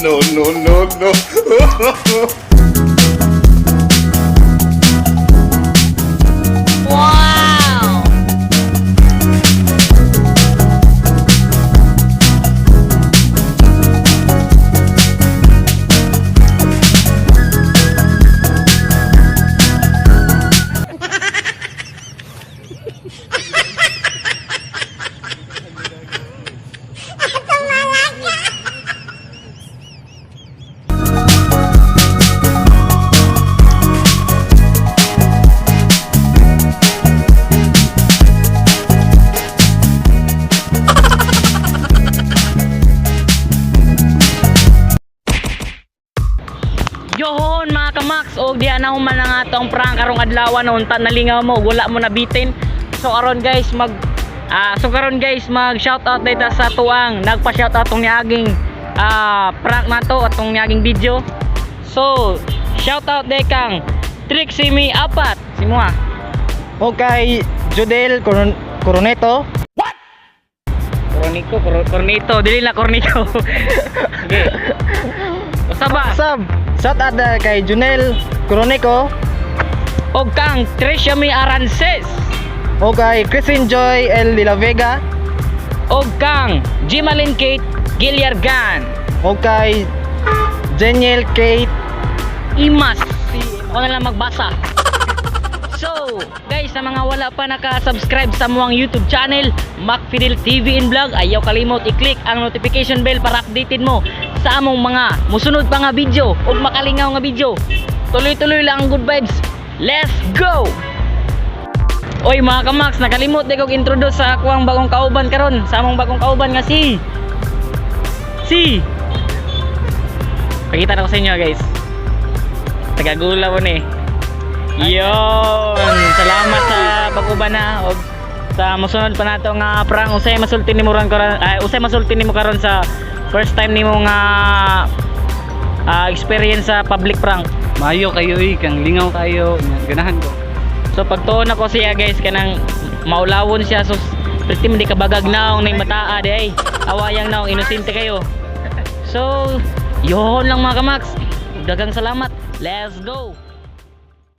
No, no, no, no. Wow! Yohon mga kamax, og diya na human ang atong prank karong adlaw na unta nalingaw mo, wala mo nabitin. So karon guys mag shout out dito sa tuang nagpa-shout out tong niaging prank na to atong niaging video. So shout out day kang Trixie Me apat si mo ha. Okay, Jodel Coroneto. What? Cornito, dili na Cornito. Okay. Usaba. Shout out kay Junel Coroneco. Og kang Tricia Me Arances. O kay Christine Joy L. De La Vega. Og kang Jimalin Kate Giliargan. O kay Jeniel Kate Imas. Ako na lang magbasa. So, guys, sa mga wala pa naka-subscribe sa muang YouTube channel, Macfidel TV in Vlog, ayaw kalimot i-click ang notification bell para updated mo sa among mga musunod pa nga video ug makalingaw nga video. Tuloy-tuloy lang ang good vibes. Let's go! Oy mga kamax, nakalimot di kog introduce sa ako ang bagong kauban karon, sa among bagong kauban nga si pakita na ko sa inyo guys. Tagagula mo ni. Yon, salamat sa pag-uban na og sa musunod pa nato nga prank. Usay masulti nimo karon sa first time nimo nga experience sa public prank. Maayo kayo kang lingaw kayo, ganahan ko. So pagtuon ako siya guys kanang maulawon siya, so pretty hindi ka bagag naong nay mataa di ay awayang naong inosente kayo. So yon lang mga kamax, dagang salamat. Let's go.